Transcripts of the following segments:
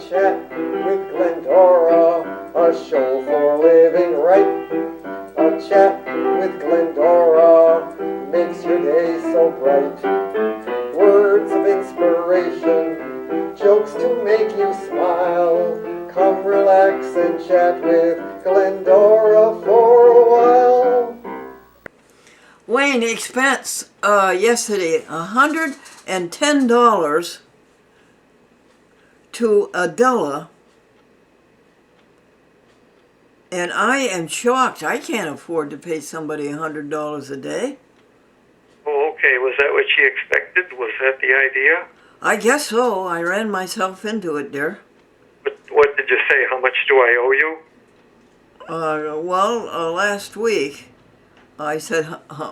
chat with Glendora, a show for living right. A chat with Glendora makes your day so bright. Words of inspiration, jokes to make you smile. Come relax and chat with Glendora for a while. Wayne, expense yesterday $110 to Adela, and I am shocked. I can't afford to pay somebody $100 a day. Oh, okay. Was that what she expected? Was that the idea? I guess so. I ran myself into it, dear. But what did you say? How much do I owe you? Last week I said,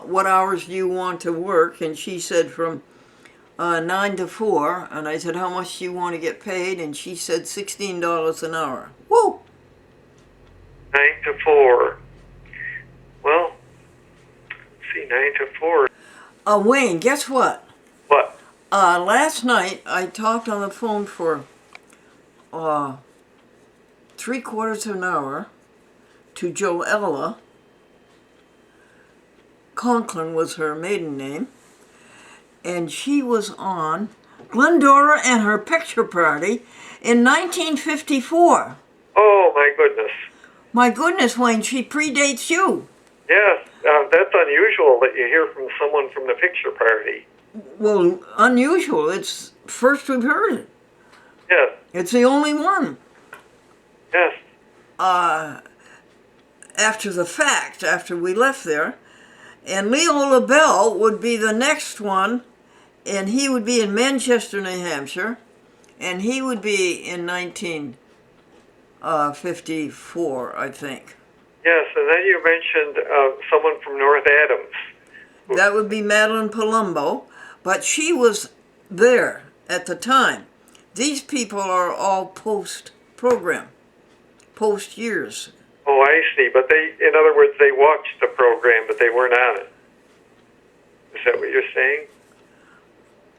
what hours do you want to work? And she said from 9 to 4. And I said, how much do you want to get paid? And she said $16 an hour. Woo! 9 to 4. Well, let's see, 9 to 4. Wayne, guess what? What? Last night I talked on the phone for 3/4 of an hour to Joella. Conklin was her maiden name, and she was on Glendora and her picture party in 1954. Oh, my goodness. My goodness, Wayne, she predates you. Yes, that's unusual that you hear from someone from the picture party. Well, unusual. It's first we've heard it. Yes. It's the only one. Yes. After the fact, after we left there, and Leo LaBelle would be the next one, and he would be in Manchester, New Hampshire, and he would be in 1954, I think. Yes, and then you mentioned someone from North Adams. That would be Madeline Palumbo, but she was there at the time. These people are all post-program, post-years. Oh, I see. But in other words, they watched the program, but they weren't on it. Is that what you're saying?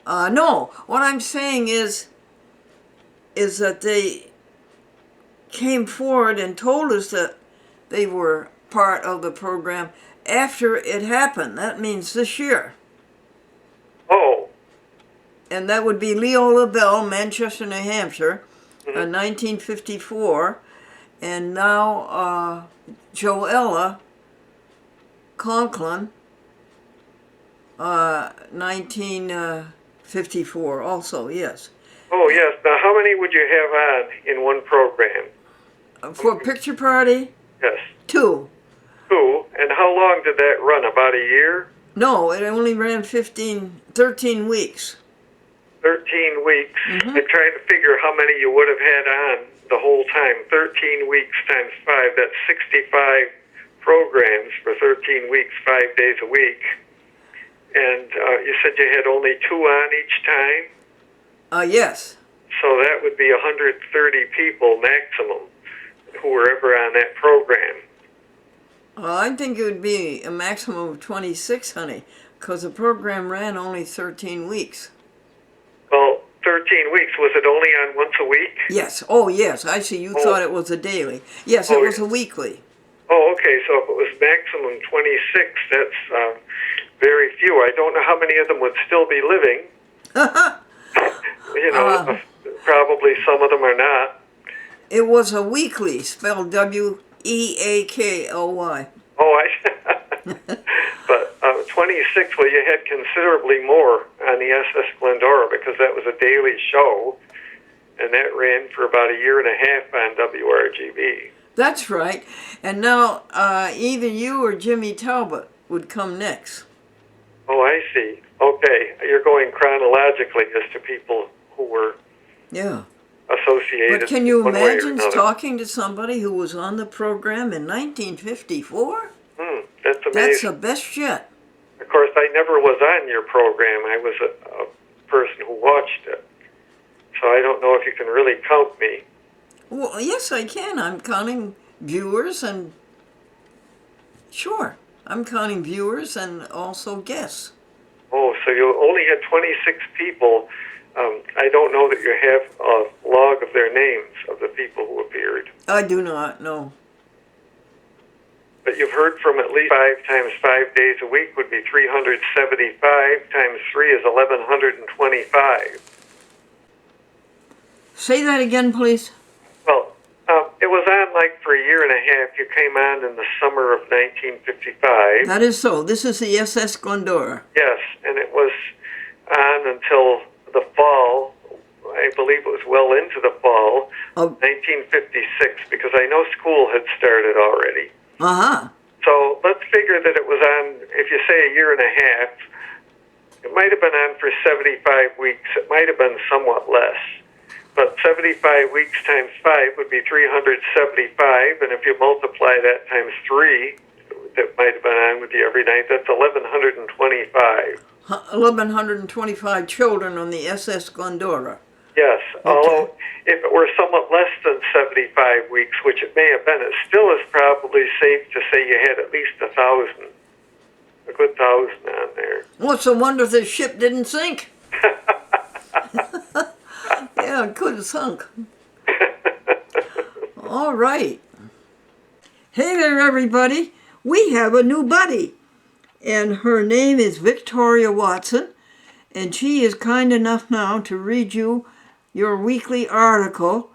No. What I'm saying is that they came forward and told us that they were part of the program after it happened. That means this year. Oh. And that would be Leo LaBelle, Manchester, New Hampshire, Mm-hmm. 1954. And now Joella Conklin, 1954 also, yes. Oh, yes. Now, how many would you have on in one program? For picture party? Yes. 2. 2. And how long did that run? About a year? No, it only ran 13 weeks. 13 weeks. Mm-hmm. I tried to figure how many you would have had on the whole time. 13 weeks times 5, that's 65 programs for 13 weeks, 5 days a week. And you said you had only 2 on each time? Yes. So that would be 130 people maximum who were ever on that program. I think it would be a maximum of 26, honey, because the program ran only 13 weeks. Well, 13 weeks. Was it only on once a week? Yes. Oh, yes. I see. You thought it was a daily. Yes, it was a weekly. Oh, okay. So if it was maximum 26, that's very few. I don't know how many of them would still be living. Probably some of them are not. It was a weekly, spelled Weakly. Oh, but 26, well, you had considerably more on the SS Glendora because that was a daily show, and that ran for about a year and a half on WRGB. That's right. And now either you or Jimmy Talbot would come next. Oh, I see. Okay, you're going chronologically as to people who were associated. But can you one way or imagine another. talking to somebody who was on the program in 1954? That's amazing. That's the best yet. Of course, I never was on your program. I was a person who watched it. So I don't know if you can really count me. Well, yes, I can. I'm counting viewers and... Sure, I'm counting viewers and also guests. Oh, so you only had 26 people. I don't know that you have a log of their names of the people who appeared. I do not know. But you've heard from at least 5 times 5 days a week would be 375 times 3 is 1125. Say that again, please. Well, it was on like for a year and a half. You came on in the summer of 1955. That is so. This is the SS Glendora. Yes, and it was on until the fall. I believe it was well into the fall of 1956, because I know school had started already. Uh-huh. So let's figure that it was on, if you say a year and a half, it might have been on for 75 weeks. It might have been somewhat less. But 75 weeks times 5 would be 375, and if you multiply that times 3, that might have been on with you every night, that's 1,125. 1,125 children on the SS Glendora. Yes, Okay. although if it were somewhat less than 75 weeks, which it may have been, it still is probably safe to say you had at least 1,000, a good 1,000 on there. Well, it's a wonder the ship didn't sink. Yeah, it could have sunk. All right. Hey there, everybody. We have a new buddy, and her name is Victoria Watson, and she is kind enough now to read you your weekly article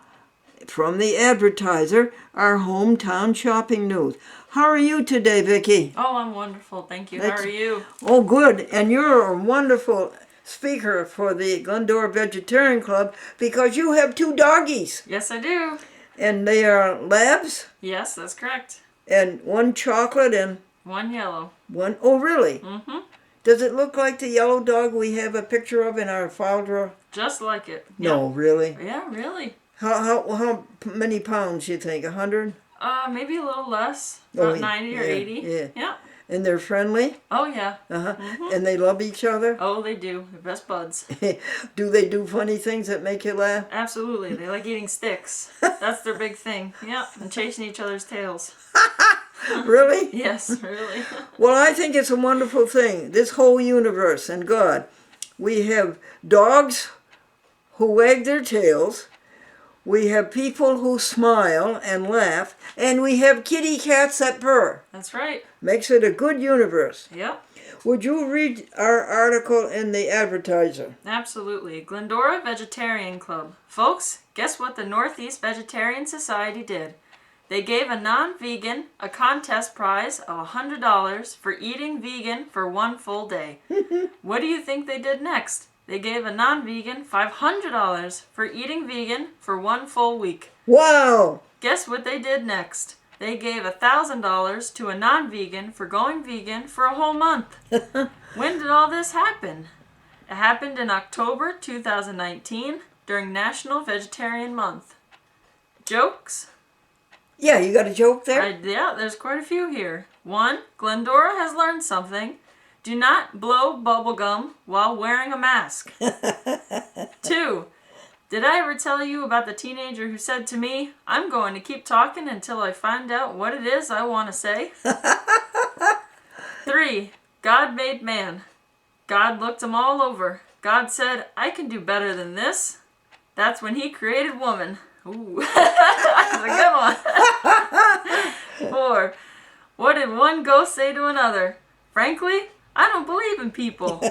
from the Advertiser, our hometown shopping news. How are you today, Vicki? Oh, I'm wonderful. Thank you. How are you? Oh, good. And you're a wonderful speaker for the Glendora Vegetarian Club because you have 2 doggies. Yes, I do. And they are labs, Yes, that's correct. and 1 chocolate and 1 yellow. 1... Oh, really? Mm-hmm. Does it look like the yellow dog we have a picture of in our file drawer? Just like it. No, really? Yeah, really. How many pounds do you think? 100? Maybe a little less. Oh, About 90 or yeah, 80. yeah. Yeah. And they're friendly? Oh, yeah. Uh-huh. Mhm. And they love each other? Oh, they do. They're best buds. Do they do funny things that make you laugh? Absolutely. They like eating sticks. That's their big thing. Yeah. And chasing each other's tails. Really? Yes, really. Well, I think it's a wonderful thing. This whole universe and God. We have dogs who wag their tails. We have people who smile and laugh. And we have kitty cats that purr. That's right. Makes it a good universe. Yep. Would you read our article in the Advertiser? Absolutely. Glendora Vegetarian Club. Folks, guess what the Northeast Vegetarian Society did? They gave a non-vegan a contest prize of $100 for eating vegan for 1 full day. What do you think they did next? They gave a non-vegan $500 for eating vegan for 1 full week. Wow! Guess what they did next? They gave $1,000 to a non-vegan for going vegan for a whole month. When did all this happen? It happened in October 2019 during National Vegetarian Month. Jokes? Yeah, you got a joke there? Yeah, there's quite a few here. 1. Glendora has learned something. Do not blow bubble gum while wearing a mask. 2. Did I ever tell you about the teenager who said to me, I'm going to keep talking until I find out what it is I want to say? 3. God made man. God looked him all over. God said, I can do better than this. That's when he created woman. Ooh, that's a good one. 4. What did one ghost say to another? Frankly, I don't believe in people.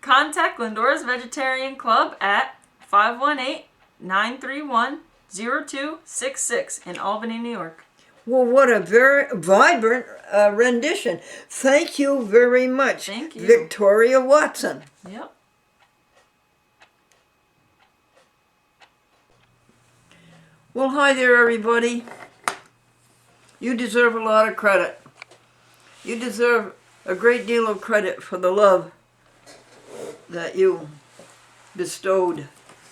Contact Glendora's Vegetarian Club at 518-931-0266 in Albany, New York. Well, what a very vibrant rendition. Thank you very much, Thank you. Victoria Watson. Yep. Well, hi there, everybody. You deserve a lot of credit. You deserve a great deal of credit for the love that you bestowed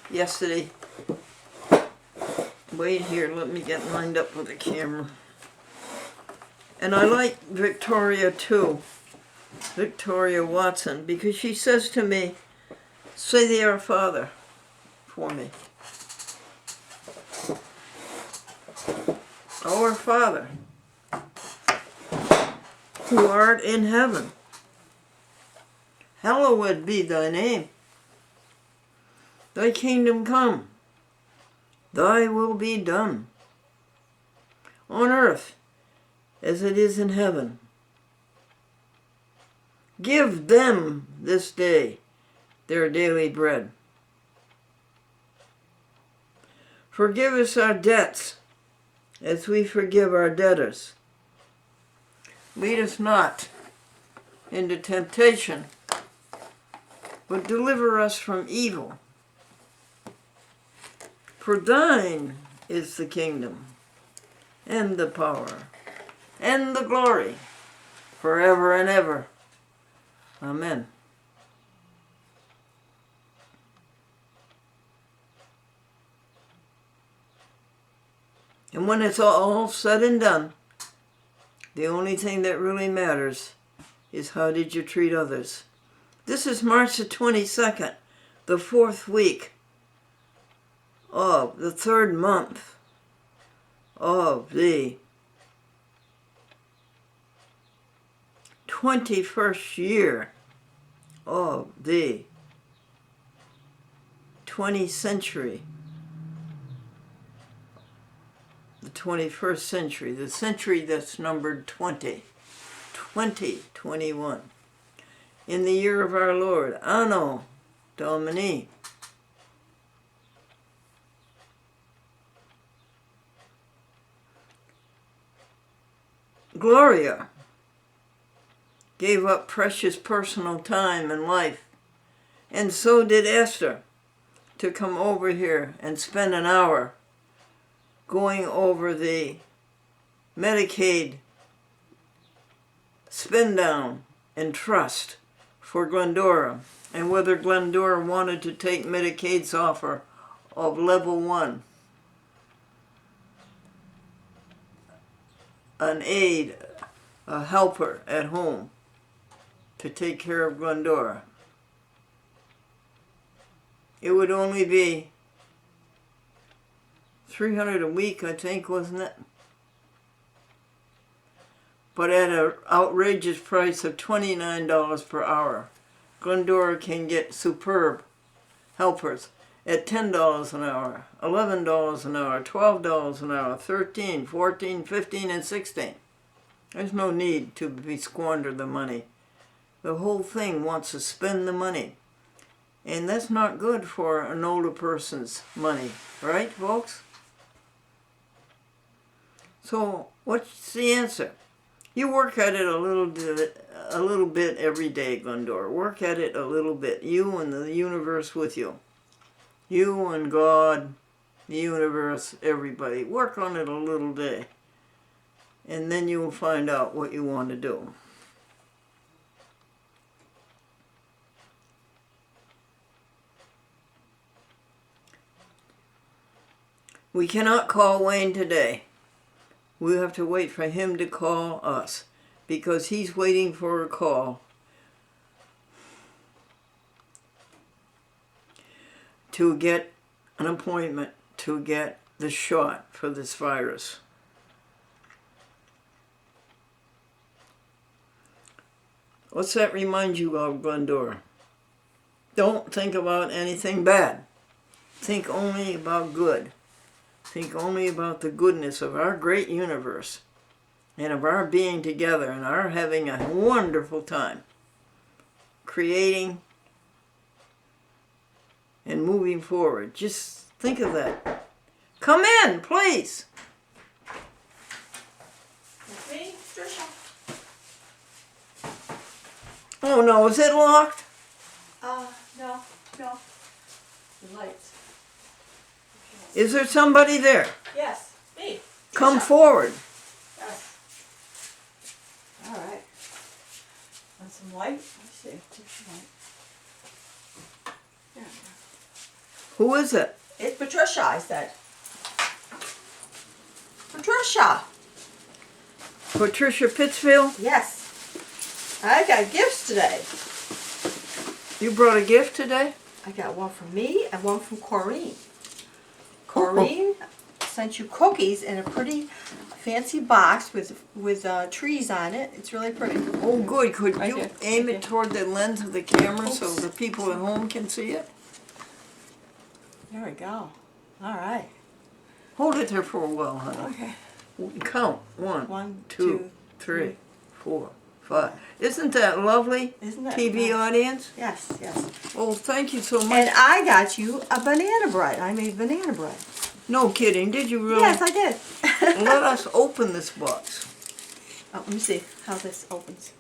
yesterday. Wait here, let me get lined up with the camera. And I like Victoria too, Victoria Watson, because she says to me, say the Our Father for me. Our Father, who art in heaven, hallowed be thy name. Thy kingdom come, thy will be done, on earth as it is in heaven. Give them this day their daily bread. Forgive us our debts as we forgive our debtors. Lead us not into temptation, but deliver us from evil. For thine is the kingdom, and the power, and the glory, forever and ever. Amen. And when it's all said and done, the only thing that really matters is how did you treat others. This is March the 22nd, the 4th week of the 3rd month of the 21st year of the 20th century. The 21st century, the century that's numbered 2021. In the year of our Lord, Anno Domini. Gloria gave up precious personal time and life, and so did Esther, to come over here and spend an hour going over the Medicaid spend down and trust for Glendora, and whether Glendora wanted to take Medicaid's offer of level 1, an aide, a helper at home to take care of Glendora. It would only be $300 a week, I think, wasn't it? But at an outrageous price of $29 per hour, Glendora can get superb helpers at $10 an hour, $11 an hour, $12 an hour, $13, $14, $15, and $16. There's no need to be squander the money. The whole thing wants to spend the money. And that's not good for an older person's money, right, folks? So what's the answer? You work at it a little bit every day, Glendora. Work at it a little bit. You and the universe with you. You and God, the universe, everybody. Work on it a little day. And then you will find out what you want to do. We cannot call Wayne today. We have to wait for him to call us, because he's waiting for a call to get an appointment to get the shot for this virus. What's that remind you of, Glendora? Don't think about anything bad. Think only about good. Think only about the goodness of our great universe and of our being together and our having a wonderful time creating and moving forward. Just think of that. Come in, please. That's me, Trisha. Oh no, is it locked? No. The lights. Is there somebody there? Yes, me. Come Trisha. forward. Yes. All right. Want some light? Let me see. Take some light. Yeah. Who is it? It's Patricia, I said. Patricia. Patricia Pittsfield? Yes. I got gifts today. You brought a gift today? I got one from me and one from Corrine. Corrine sent you cookies in a pretty fancy box with trees on it. It's really pretty. Oh, good. Could Right you there. aim Right it there. toward the lens of the camera so Oops. the people at home can see it? There we go. All right. Hold it there for a while, honey. Okay. Count. 1, One, 2, 3, 4, 5. Isn't that lovely? Isn't that TV nice? audience? Yes, yes. Oh, thank you so much. And I got you a banana bread. I made banana bread. No kidding, did you really? Yes, I did. Let us open this box. Oh, let me see how this opens.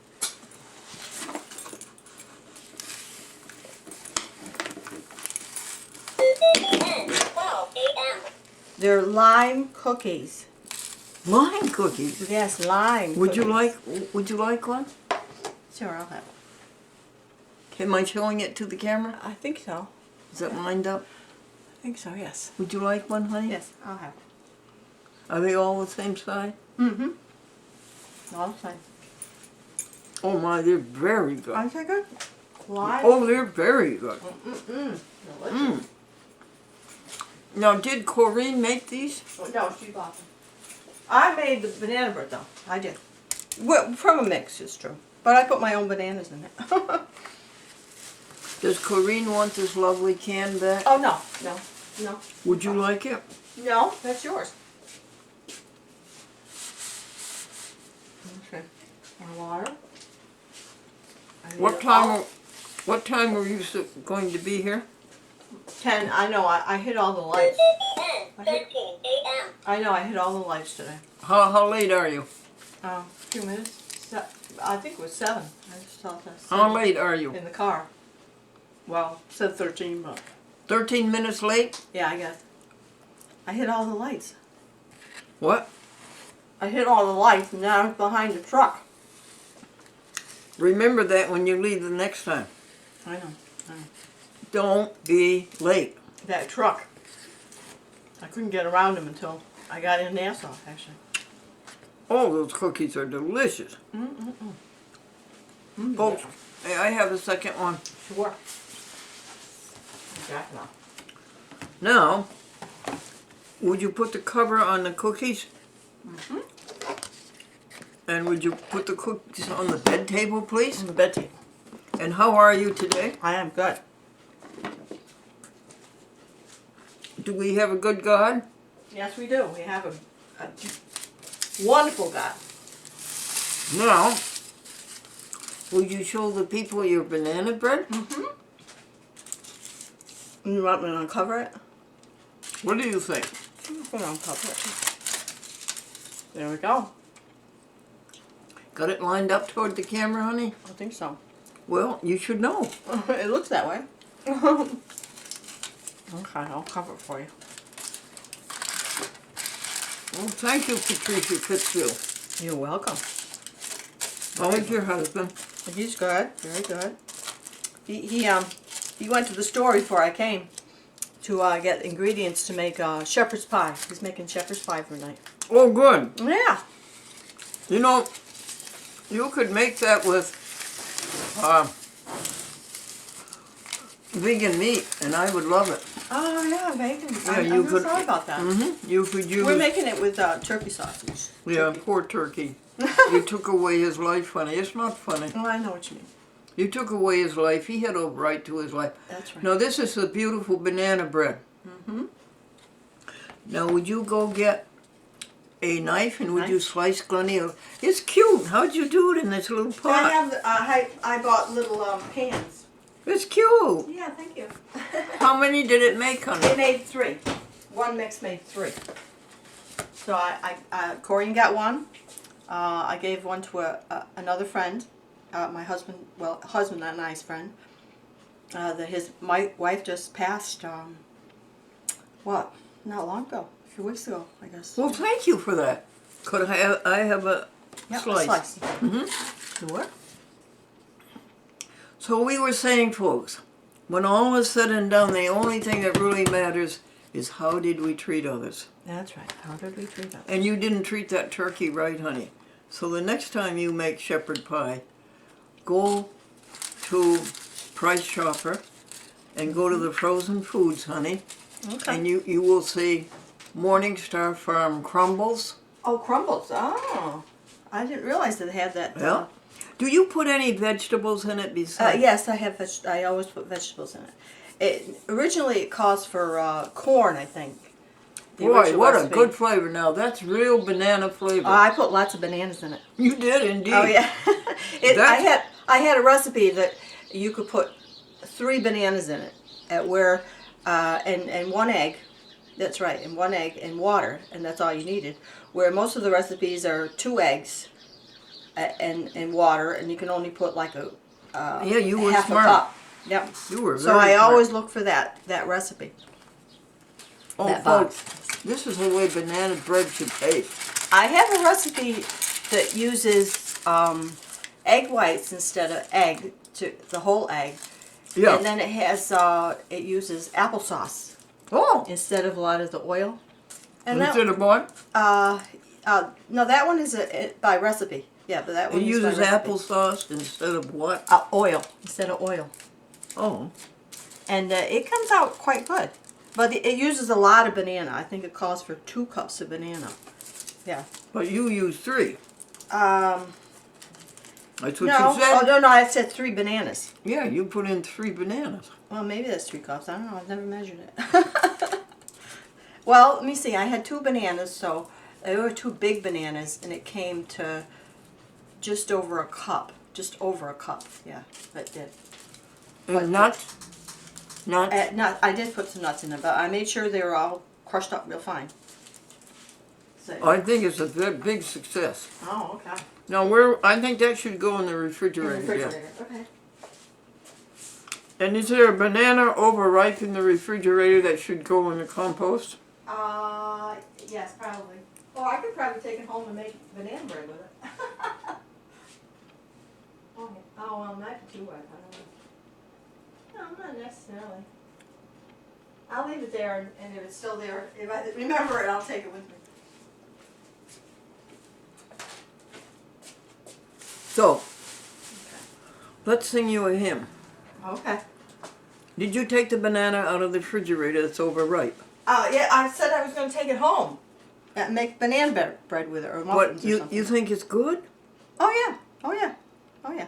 They're lime cookies. Lime cookies. Yes, lime. Would you cookies. like one? Sure, I'll have it. Am I showing it to the camera? I think so. Is it lined up? I think so, yes. Would you like one, honey? Yes, I'll have it. Are they all the same size? Mm-hmm. All the same. Oh my, they're very good. Aren't they good? Lime. Oh, they're very good. Mm-mm. Mm. Now, did Corinne make these? Oh, no, she bought them. I made the banana bread, though. I did. Well, from a mix, it's true. But I put my own bananas in it. Does Corinne want this lovely can back? Oh, no. No. No. Would you like it? No, that's yours. Okay. More water. I need What it time? all- What time were you going to be here? 10. I know. I hit all the lights. I know. I hit all the lights today. How late are you? A few minutes. I think it was 7. I just thought that. How late are you? In the car. Well, it said 13, but 13 minutes late? yeah, I guess. I hit all the lights. What? I hit all the lights and now I'm behind the truck. Remember that when you leave the next time. I know. Don't be late. That truck. I couldn't get around him until I got in Nassau, actually. Oh, those cookies are delicious. Folks, may I have a second one? Sure. Exactly. Now, would you put the cover on the cookies? Mm-hmm. And would you put the cookies on the bed table, please? On the bed table. And how are you today? I am good. Do we have a good God? Yes, we do. We have a wonderful God. Now, would you show the people your banana bread? Mm-hmm. You want me to uncover it? What do you think? I'm going to uncover it. There we go. Got it lined up toward the camera, honey? I think so. Well, you should know. It looks that way. Okay, I'll cover it for you. Well, thank you, Patricia Fitzfield. You're welcome. How is your husband? He's good, very good. He went to the store before I came to get ingredients to make shepherd's pie. He's making shepherd's pie for tonight. Oh, good. Yeah. You know, you could make that with vegan meat, and I would love it. Oh yeah, bacon. Yeah, I'm you really could- sorry about that. Mm-hmm. You could use. We're making it with turkey sausage. Yeah, poor turkey. You took away his life, honey. It's not funny. Oh, I know what you mean. You took away his life. He had a right to his life. That's right. Now, this is the beautiful banana bread. Mm-hmm. Now, would you go get a knife and would you Knife? slice Glendora? It's cute. How'd you do it in this little I pot? have. I bought little pans. It's cute. Yeah, thank you. How many did it make, They honey? made 3. One mix made 3. So Corinne got one. I gave one to another friend, my husband. Well, husband, not a nice friend. My wife just passed. What? Not long ago. A few weeks ago, I guess. Well, thank you for that. Could I have a Yeah, slice? a slice. Mm-hmm. Sure. So we were saying, folks, when all is said and done, the only thing that really matters is how did we treat others. That's right. How did we treat that? And you didn't treat that turkey right, honey. So the next time you make shepherd pie, go to Price Chopper and go to the frozen foods, honey. Okay. And you will see Morningstar Farm crumbles. Oh, crumbles. Oh, I didn't realize that they had that. Yeah. Do you put any vegetables in it besides? Yes, I have. I always put vegetables in it, Originally it calls for corn, I think. The Boy, original what a recipe. good flavor. Now, that's real banana flavor. I put lots of bananas in it. You did indeed. Oh yeah. That's- I had a recipe that you could put 3 bananas in it, and 1 egg. That's right, and 1 egg and water, and that's all you needed. Where most of the recipes are 2 eggs and water, and you can only put like a Yeah, you were half smart. a cup. Yep. You were So very I smart. always look for that recipe. Oh, that folks, box. this is the way banana bread should taste. I have a recipe that uses egg whites instead of egg, the whole egg. Yeah. And then it uses applesauce Oh, instead of a lot of the oil. And instead of what? no, that one is by recipe. Yeah, but that one It is by uses recipe. applesauce instead of what? Oil instead of oil, Oh, and it comes out quite good. But it uses a lot of banana. I think it calls for 2 cups of banana. Yeah. but you use 3. Um, That's what no. you said. Oh no, I said 3 bananas. Yeah, you put in 3 bananas. Well, maybe that's 3 cups. I don't know. I've never measured it. Well, let me see. I had 2 bananas, so there were 2 big bananas, and it came to just over a cup. Just over a cup. Yeah, that did. And nuts? Nuts? I did put some nuts in it, but I made sure they were all crushed up real fine. So, I think it's a big success. oh, okay. Now, I think that should go in the refrigerator. Yeah. Okay. And is there a banana overripe in the refrigerator that should go in the compost? Yes, probably. Well, I could probably take it home and make banana bread with it. Oh, well, not too wet. I don't know. No, not necessarily. I'll leave it there, and if it's still there, if I remember it, I'll take it with me. So, let's sing you a hymn. Okay. Did you take the banana out of the refrigerator that's overripe? Yeah, I said I was going to take it home and make banana bread with it, or muffins But or something. you think it's good? Oh yeah, oh yeah, oh yeah.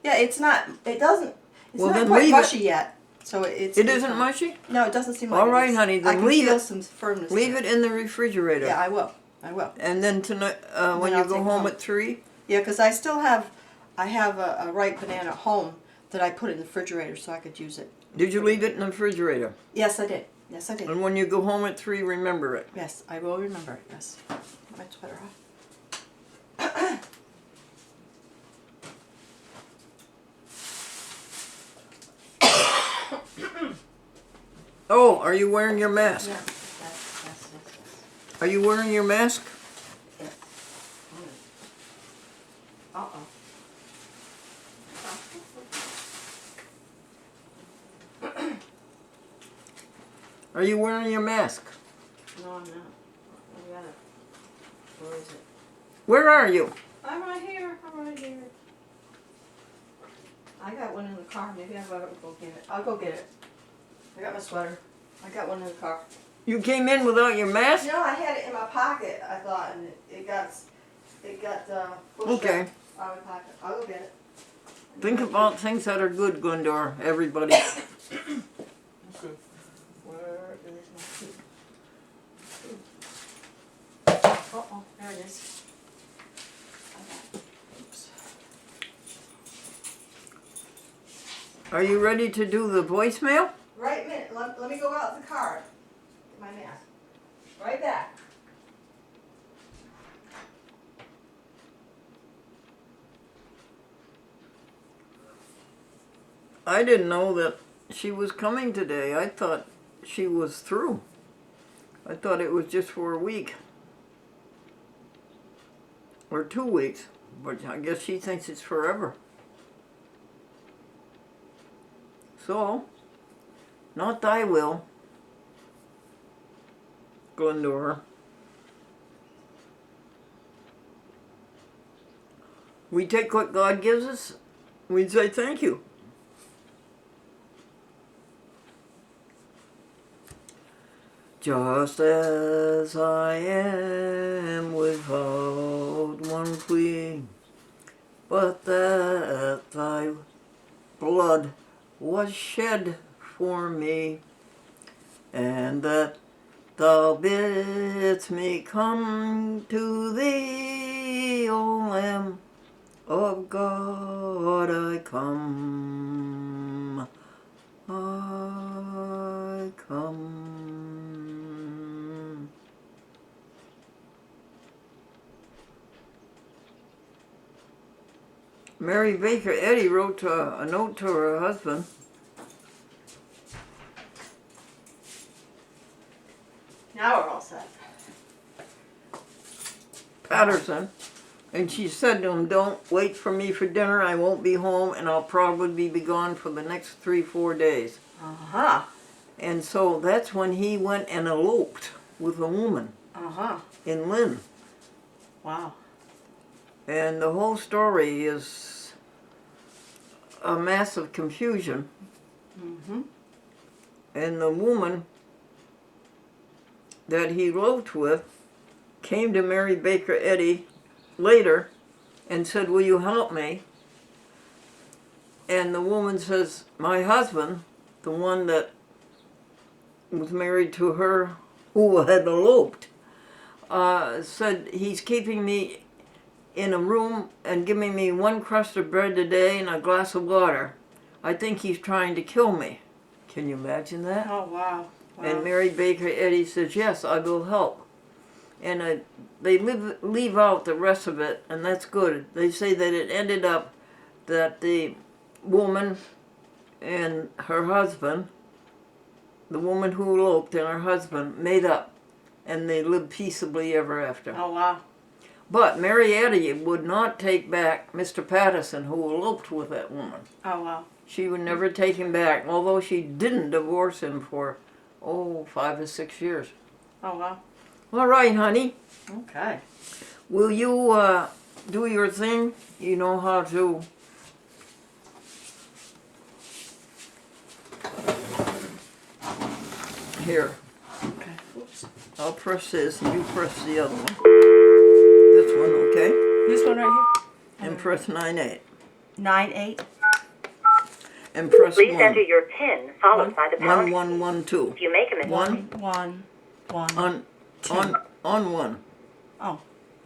Yeah, it's not. It doesn't. It's Well, not then quite leave it. mushy yet. So it's. It it's isn't not. mushy? No, it doesn't seem like. All it right, is. honey, then I can leave feel it. some firmness. Leave to it in the refrigerator. Yeah, I will. I will. And then tonight, when I'll you go take it home home. at 3, Yeah, because I still have. I have a ripe banana at home that I put in the refrigerator so I could use it. did you leave it in the refrigerator? Yes, I did. Yes, I did. And when you go home at 3, remember it. Yes, I will remember it. Yes. My sweater off. Oh, are you wearing your mask? Yes, yes. Are you wearing your mask? Yes. Uh-oh. Are you wearing your mask? No, I'm not. I got it. Where is it? Where are you? I'm right here. I'm right here. I got one in the car. Maybe I'll go get it. I'll go get it. I got my sweater. I got one in the car. You came in without your mask? No, I had it in my pocket. I thought, and it got pushed Okay. out of my pocket. I'll go get it. Think about things that are good, Glendora, everybody. Okay. Where is my key? Uh-oh, there it is. I got it. Oops. Are you ready to do the voicemail? Right minute. Let me go out the car. Get my mask. Right back. I didn't know that she was coming today. I thought she was through. I thought it was just for a week. Or 2 weeks. But I guess she thinks it's forever. So, not thy will, Glendora. We take what God gives us. We say thank you. Just as I am without one plea, but that thy blood was shed for me, and that thou bidst me come to thee, O Lamb of God, I come, I come. Mary Baker Eddy wrote a note to her husband. Now we're all set. Patterson, and she said to him, "Don't wait for me for dinner. I won't be home, and I'll probably be gone for the next 3-4 days." Uh-huh. And so that's when he went and eloped with a woman Uh-huh. in Lynn. Wow. And the whole story is a massive confusion. Mm-hmm. And the woman that he eloped with came to Mary Baker Eddy later and said, "Will you help me?" And the woman says, "My husband, the one that was married to her who had eloped, said he's keeping me in a room and giving me one crust of bread a day and a glass of water. I think he's trying to kill me." Can you imagine that? Oh, wow. Wow. And Mary Baker Eddy says, "Yes, I will help." And they leave out the rest of it, and that's good. They say that it ended up that the woman and her husband, the woman who eloped and her husband, made up, and they lived peaceably ever after. Oh, wow. But Mary Eddy would not take back Mr. Patterson, who eloped with that woman. Oh, wow. She would never take him back, although she didn't divorce him for, 5 or 6 years. Oh, wow. All right, honey. Okay. Will you do your thing? You know how to. Here, Okay. Oops. I'll press this and you press the other one. This one, okay? This one right And press 9-8. here? 9-8. And press Please 1. enter your PIN followed by the pound. 1112. If you make a mistake, 1 1. on 1. Oh,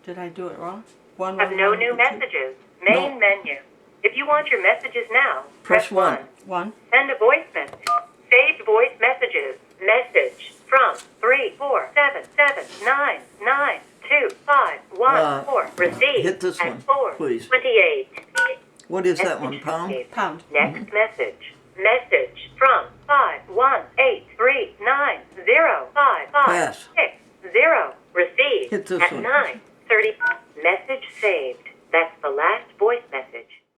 did I do it wrong? 1. have no new messages. Main No. menu. If you want your messages now, Press 1. 1. Send a voice message. Saved voice messages. Message from 34779925114. Received hit this at one, 4:28. please. What is that one, pound? Pound. Next message. Message from 51839055560. Pass. Received Hit this at one. 9:30. Message saved.